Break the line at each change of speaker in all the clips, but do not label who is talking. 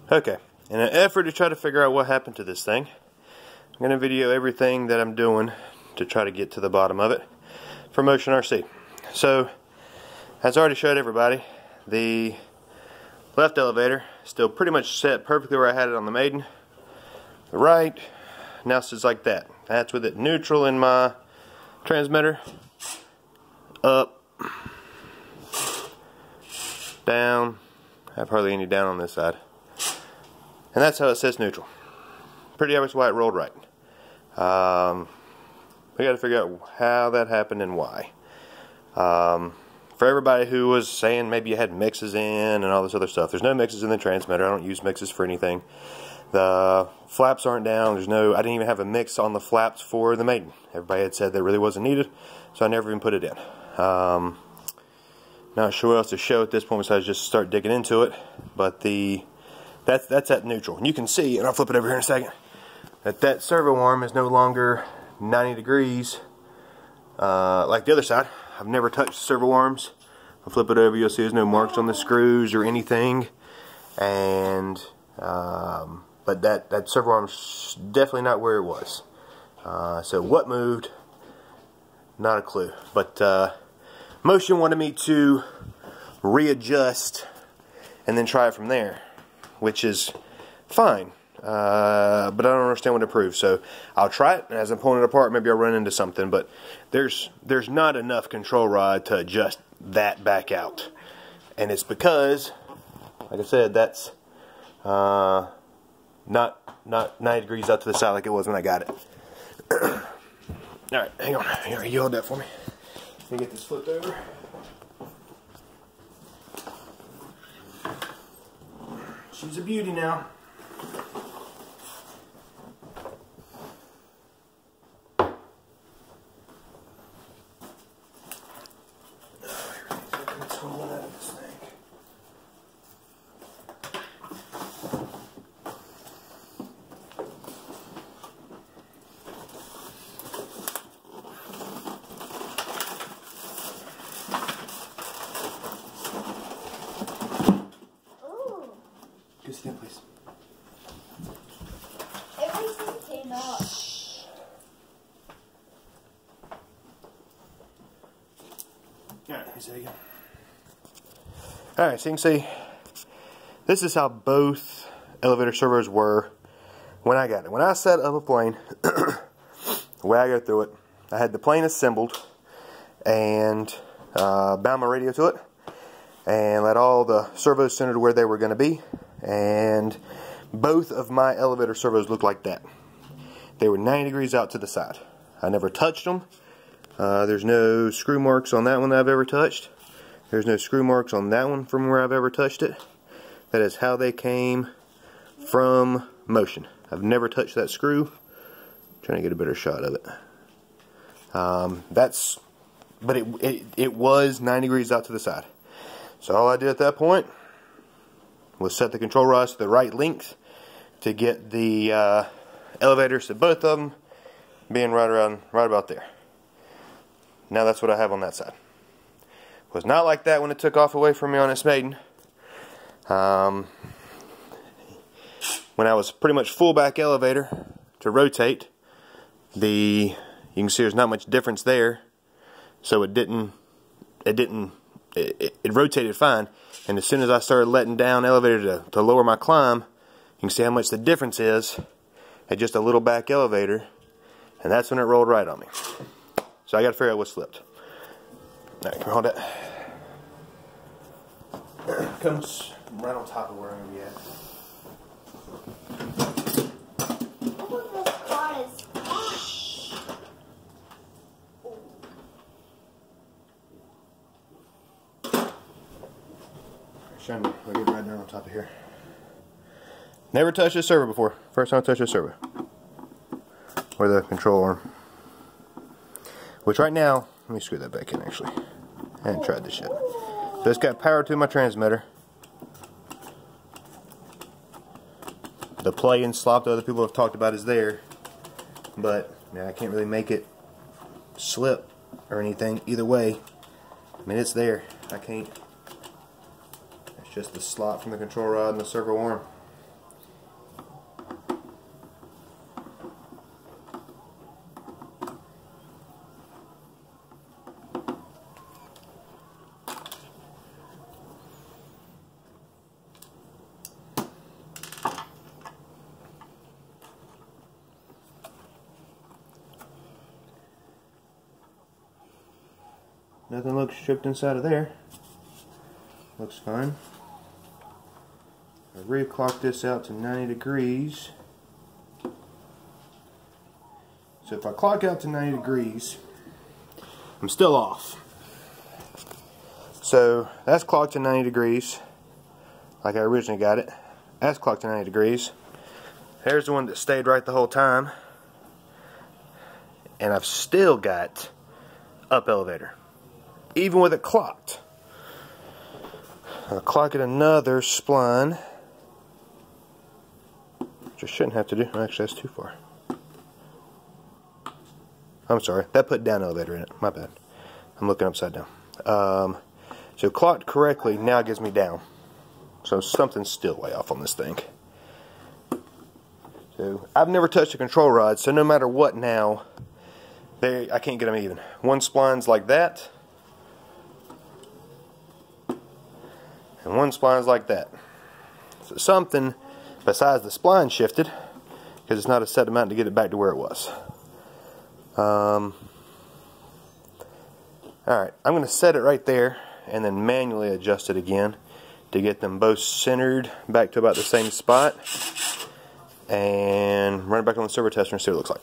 Okay, in an effort to try to figure out what happened to this thing, I'm going to video everything that I'm doing to try to get to the bottom of it for Motion RC. So, as I already showed everybody, the left elevator still pretty much set perfectly where I had it on the maiden. The right now sits like that. That's with it neutral in my transmitter. Up, down. I have hardly any down on this side. And that's how it says neutral. Pretty obvious why it rolled right. We got to figure out how that happened and why. For everybody who was saying maybe you had mixes in and all this other stuff, there's no mixes in the transmitter. I don't use mixes for anything. The flaps aren't down. I didn't even have a mix on the flaps for the maiden. Everybody had said that really wasn't needed, so I never even put it in. Not sure what else to show at this point besides just start digging into it. But that's at neutral. And you can see, and I'll flip it over here in a second, that servo arm is no longer 90 degrees like the other side. I've never touched servo arms. I'll flip it over, you'll see there's no marks on the screws or anything. And but that servo arm's definitely not where it was. So what moved? Not a clue. But Motion wanted me to readjust and then try it from there, which is fine. But I don't understand what it proves. So I'll try it, and as I'm pulling it apart, maybe I'll run into something. But there's not enough control rod to adjust that back out, and it's because, like I said, that's not 90 degrees out to the side like it was when I got it. All right, hang on. Here, you hold that for me. Let me get this flipped over. She's a beauty now. Go sit down, please.
Everything came up.
Alright, let me see again. Alright, so you can see, this is how both elevator servos were when I got it. When I set up a plane, the way I go through it, I had the plane assembled and bound my radio to it and let all the servos centered where they were going to be. And both of my elevator servos looked like that. They were 90 degrees out to the side. I never touched them. There's no screw marks on that one that I've ever touched. There's no screw marks on that one from where I've ever touched it. That is how they came from Motion. I've never touched that screw. I'm trying to get a better shot of it. But it was 90 degrees out to the side. So all I did at that point was set the control rods to the right length to get the elevators to both of them being right about there. Now that's what I have on that side. It was not like that when it took off away from me on its maiden. When I was pretty much full back elevator to rotate, you can see there's not much difference there. So it rotated fine, and as soon as I started letting down elevator to lower my climb, you can see how much the difference is at just a little back elevator, and that's when it rolled right on me. So I got to figure out what slipped. Alright, can we hold that? Comes right on top of where I'm going to be at. I'll get right down on top of here. Never touched this servo before. First time I touched this servo. Or the control arm. Which right now, let me screw that back in actually. I haven't tried this yet. So it's got power to my transmitter. The play and slop that other people have talked about is there. But man, I can't really make it slip or anything either way. I mean, it's there. I can't. It's just the slot from the control rod and the servo arm. nothing looks stripped inside of there. Looks fine. I reclocked this out to 90 degrees. So if I clock out to 90 degrees, I'm still off. So that's clocked to 90 degrees, like I originally got it. That's clocked to 90 degrees. There's the one that stayed right the whole time. And I've still got up elevator, even with it clocked. I'll clock it another spline. Which I shouldn't have to do. Actually, that's too far. I'm sorry, that put down elevator in it. My bad. I'm looking upside down. So clocked correctly now gives me down. So something's still way off on this thing. So I've never touched a control rod, so no matter what now, I can't get them even. One spline's like that, and one spline's like that. So something besides the spline shifted, because it's not a set amount to get it back to where it was. Alright, I'm going to set it right there and then manually adjust it again to get them both centered back to about the same spot, and run it back on the servo tester and see what it looks like.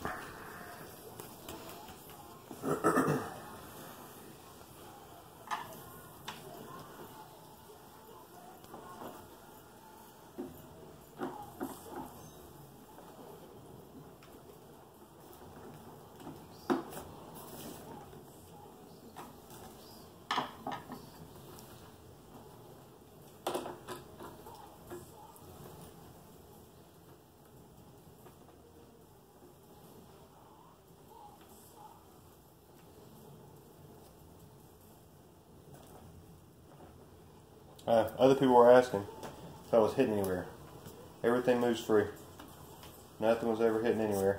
Other people were asking if I was hitting anywhere. Everything moves free. Nothing was ever hitting anywhere.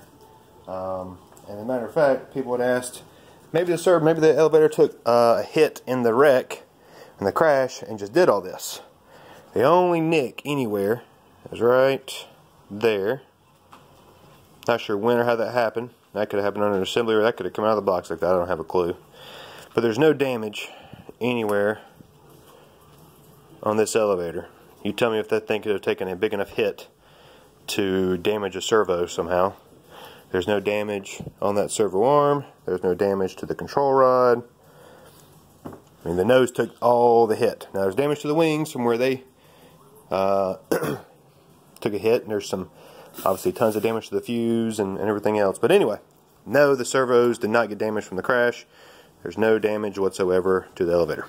And as a matter of fact, people had asked, maybe the elevator took a hit in the wreck, in the crash, and just did all this. The only nick anywhere is right there. Not sure when or how that happened. That could have happened under an assembly, or that could have come out of the box like that. I don't have a clue. But there's no damage anywhere on this elevator. You tell me if that thing could have taken a big enough hit to damage a servo somehow. There's no damage on that servo arm. There's no damage to the control rod. I mean, the nose took all the hit. Now there's damage to the wings from where they took a hit, and there's some, obviously, tons of damage to the fuse and everything else. But anyway, no, the servos did not get damaged from the crash. There's no damage whatsoever to the elevator.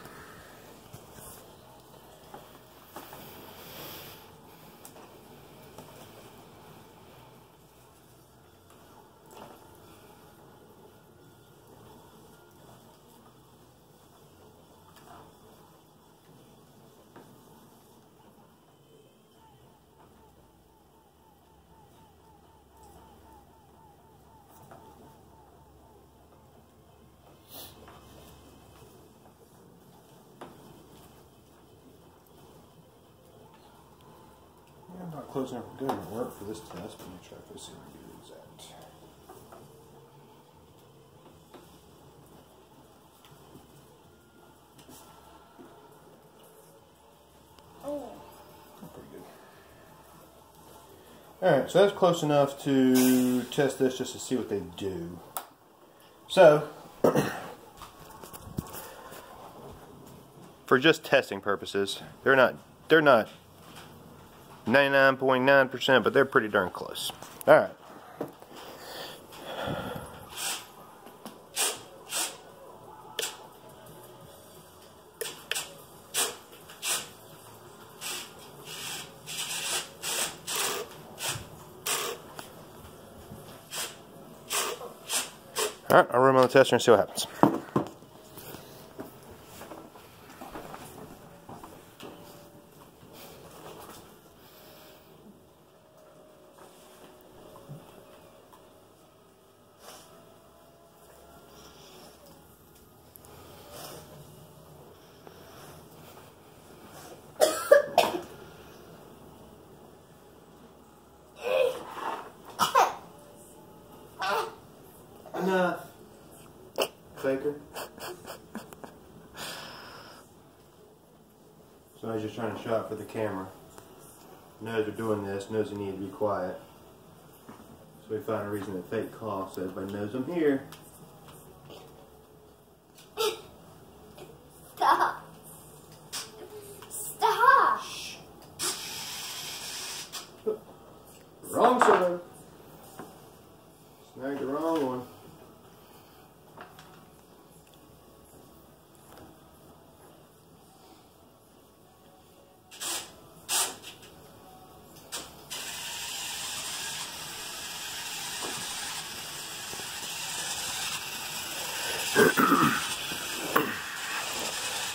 I'm not close enough to good work for this test, but let me try to see if I can get it exact.
Oh.
Pretty good. Alright, so that's close enough to test this just to see what they do. So, for just testing purposes, they're not 99.9%, but they're pretty darn close. Alright. Alright, I'll run them on the tester and see what happens. Enough, Baker. So I was just trying to show it for the camera. Knows we're doing this, knows we need to be quiet. So we find a reason to fake cough so everybody knows I'm here.
Stop. Stop.
Shh. Wrong servo. Snagged the wrong one.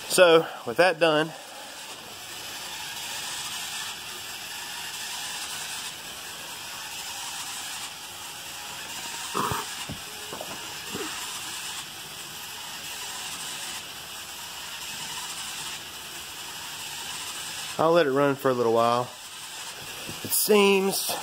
So, with that done, I'll let it run for a little while. It seems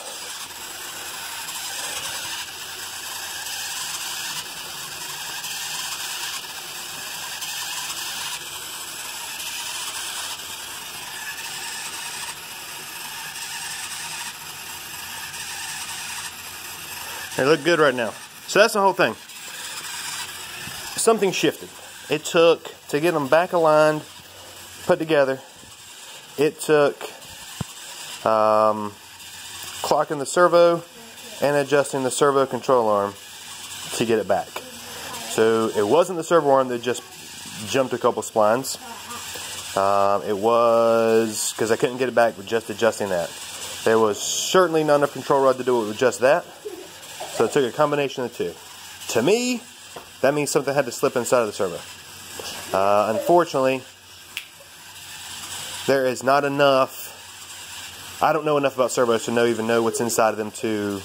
they look good right now. So that's the whole thing. Something shifted. It took, to get them back aligned, put together, it took clocking the servo and adjusting the servo control arm to get it back. So it wasn't the servo arm that just jumped a couple splines. It was, because I couldn't get it back with just adjusting that. There was certainly not enough control rod to do it with just that. So it took a combination of the two. To me, that means something had to slip inside of the servo. Unfortunately, there is not enough. I don't know enough about servos to even know what's inside of them to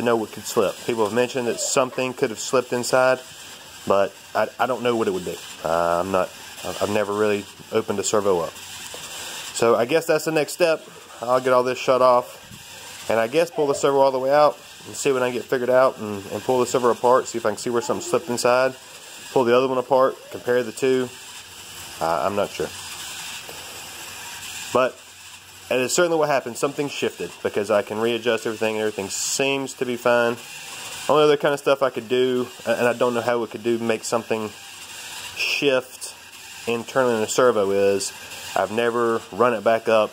know what could slip. People have mentioned that something could have slipped inside, but I don't know what it would be. I've never really opened a servo up. So I guess that's the next step. I'll get all this shut off, and I guess pull the servo all the way out and see what I can get figured out, and pull the servo apart, see if I can see where something slipped inside. Pull the other one apart, compare the two. I'm not sure. But it is certainly what happened. Something shifted, because I can readjust everything and everything seems to be fine. Only other kind of stuff I could do, and I don't know how we could do, make something shift internally in the servo, is I've never run it back up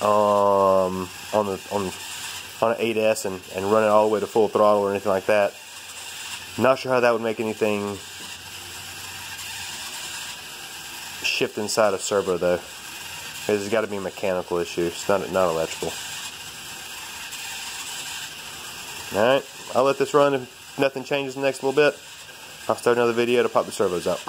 on an 8S and run it all the way to full throttle or anything like that. Not sure how that would make anything shift inside a servo though. It's got to be a mechanical issue. It's not electrical. Alright, I'll let this run. If nothing changes in the next little bit, I'll start another video to pop the servos out.